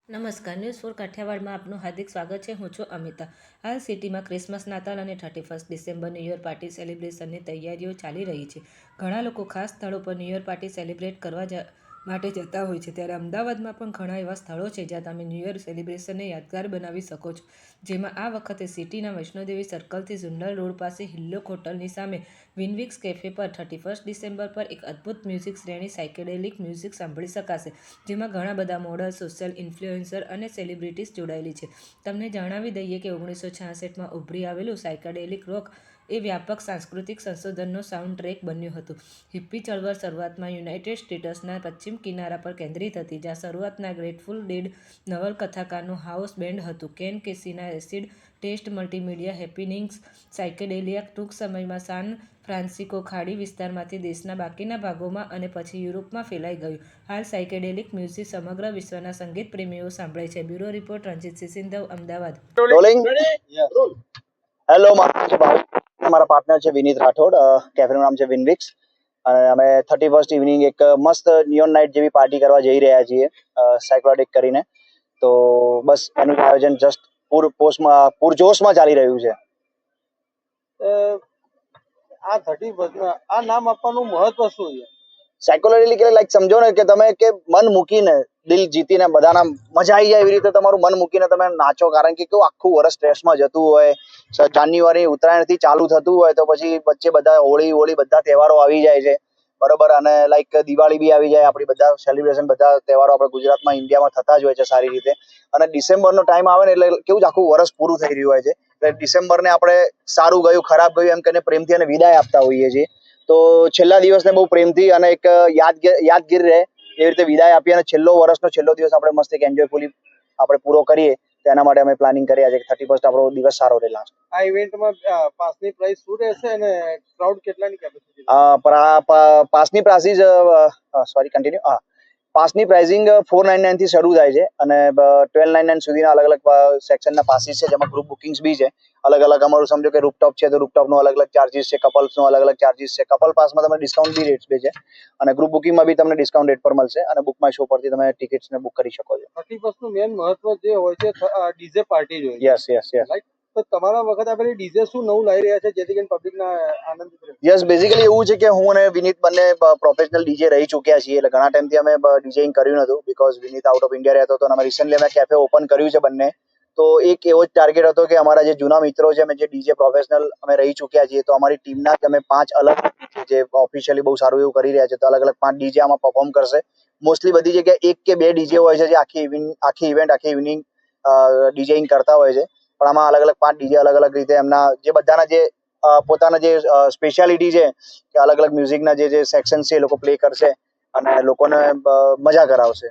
નમસ્કાર, news for કાઠિયાવાડમાં આપનું હાર્દિક સ્વાગત છે. હું છું અમિતા. હાલ સિટીમાં ક્રિસમસ, નાતાલ અને 31 ડિસેમ્બર ન્યૂ યર પાર્ટી સેલિબ્રેશનની તૈયારીઓ ચાલી રહી છે. ઘણા લોકો ખાસ સ્થળો પર ન્યૂ યર પાર્ટી સેલિબ્રેટ કરવા માટે જતા હોય છે, ત્યારે અમદાવાદમાં પણ ઘણા એવા સ્થળો છે જ્યાં તમે ન્યૂ યર સેલિબ્રેશનને યાદગાર બનાવી શકો છો. જેમાં આ વખતે સિટીના વૈષ્ણોદેવી સર્કલથી ઝુંડલ રોડ પાસે હિલ્લોક હોટલની સામે વિનવિક્સ કેફે પર 31 ડિસેમ્બર પર એક અદ્ભુત મ્યુઝિક શ્રેણી સાયકેડેલિક મ્યુઝિક સાંભળી શકાશે, જેમાં ઘણા બધા મોડલ, સોશિયલ ઇન્ફ્લુએન્સર અને સેલિબ્રિટીઝ જોડાયેલી છે. તમને જણાવી દઈએ કે 1966માં ઉભરી આવેલું સાયકેડેલિક રોક એ વ્યાપક સાંસ્કૃતિક સંશોધનનો સાઉન્ડ ટ્રેક બન્યું હતું. હિપ્પી ચળવળ શરૂઆતમાં યુનાઇટેડ સ્ટેટ્સના પશ્ચિમ કિનારા પર કેન્દ્રિત હતી, જ્યાં શરૂઆતના ગ્રેટફુલ ડેડ નવલકથાકારનું હાઉસ બેન્ડ હતું. કેન કેસીના એસિડ ટેસ્ટ મલ્ટીમીડિયા હેપનિંગ્સ સાયકેડેલિયા ટૂંક સમયમાં સાન ફ્રાન્સિસ્કો ખાડી વિસ્તારમાંથી દેશના બાકીના ભાગોમાં અને પછી યુરોપમાં ફેલાઈ ગયું. હાલ સાયકેડેલિક મ્યુઝિક સમગ્ર વિશ્વના સંગીત પ્રેમીઓ સાંભળે છે. બ્યુરો રિપોર્ટ, રણજીતસિંહ સિંધવ, અમદાવાદ. હેલો, મારા પાર્ટનર છે વિનીત રાઠોડ. કેફેનું નામ છે વિનવિક્સ અને અમે 31st ઇવનિંગ એક મસ્ત નિયોન નાઇટ જેવી પાર્ટી કરવા જઈ રહ્યા છીએ સાયક્લોડિક કરીને. તો બસ એનું આયોજન જસ્ટ પૂરજોશમાં ચાલી રહ્યું છે. આ 31 આ નામ આપવાનું મહત્વ શું છે? સાયકોલોજીકલી લાઈક સમજો ને કે તમે કે મન મૂકીને, દિલ જીતીને બધાના મજા આવી જાય એવી રીતે તમારું મન મૂકીને તમે નાચો. કારણ કે કેવું આખું વર્ષ સ્ટ્રેસમાં જતું હોય, જાન્યુઆરી ઉત્તરાયણથી ચાલુ થતું હોય તો પછી વચ્ચે બધા હોળી બધા તહેવારો આવી જાય છે, બરોબર. અને લાઈક દિવાળી બી આવી જાય, આપણી બધા સેલિબ્રેશન બધા તહેવારો આપણે ગુજરાતમાં, ઇન્ડિયામાં થતા જ હોય છે સારી રીતે. અને ડિસેમ્બરનો ટાઈમ આવે ને એટલે કેવું છે આખું વર્ષ પૂરું થઈ રહ્યું હોય છે. એટલે ડિસેમ્બરને આપણે સારું ગયું, ખરાબ ગયું એમ કહીને પ્રેમથી અને વિદાય આપતા હોઈએ છીએ. તો છેલ્લા દિવસને બહુ પ્રેમથી અને એક યાદગીર રહે એવી રીતે વિદાય આપીએ અને વર્ષનો છેલ્લો દિવસ આપણે મસ્ત એક એન્જોયફુલી આપણે પૂરો કરીએ. તેના માટે અમે પ્લાનિંગ કર્યા છે કે 31 આપણો દિવસ સારો રહે. લાસ્ટ આ ઇવેન્ટમાં પાસની પ્રાઇસ શું રહેશે અને ક્રાઉડ કેટલાની કેપેસિટી? પાસની પ્રાઇસ પાસની પ્રાઇસિંગ 499 થી શરૂ થાય છે અને 1299 સુધીના અલગ અલગ સેક્શનના પાસીસ છે, જેમાં ગ્રુપ બુકિંગ્સ બી છે. અલગ અલગ અમારું સમજો કે રૂપટોપ છે તો રૂપટોપનો અલગ અલગ ચાર્જિસ છે, કપલ્સનો અલગ અલગ ચાર્જિસ છે. કપલ પાસમાં તમને ડિસ્કાઉન્ટ બી રેટ્સ બી છે અને ગ્રુપ બુકિંગમાં બી તમને ડિસ્કાઉન્ટ રેટ પર મળશે અને બુક માય શો પરથી તમે ટિકિટ્સને બુક કરી શકો છો. 31 નું મેઇન મહત્વ જે હોય છે ડીજે પાર્ટી જ હોય છે. યસ તો તમારા વખતે આપણે ડીજે શું નવું લાવી રહ્યા છે જેથી કરીને પબ્લિકના આનંદિત રહે? યસ, બેઝિકલી એવું છે કે હું અને વિનીત બંને પ્રોફેશનલ ડીજે રહી ચૂક્યા છીએ. એટલે ઘણા ટાઈમથી અમે ડીજેઇંગ કર્યું નહોતું, because Vineet out of India રહેતો હતો અને અમે રિસેન્ટલી અમે કેફે ઓપન કર્યું છે બંને. તો એક એવો જ ટાર્ગેટ હતો કે અમારા જે જૂના મિત્રો છે, અમે જે ડીજે પ્રોફેશનલ અમે રહી ચૂક્યા છીએ, તો અમારી ટીમના જ અમે 5 અલગ જે ઓફિશિયલી બહુ સારું એવું કરી રહ્યા છે, તો અલગ અલગ 5 ડીજે આમાં પરફોર્મ કરશે. મોસ્ટલી બધી જગ્યાએ 1 કે 2 ડીજે હોય છે જે આખી ઇવનિંગ ડીજેઇંગ કરતા હોય છે. પણ આમાં અલગ અલગ 5 ડીજે અલગ અલગ રીતે એમના જે બધાના જે પોતાના જે સ્પેશિયાલિટી છે કે અલગ અલગ મ્યુઝિકના જે સેક્શન છે એ લોકો પ્લે કરશે અને લોકોને મજા કરાવશે.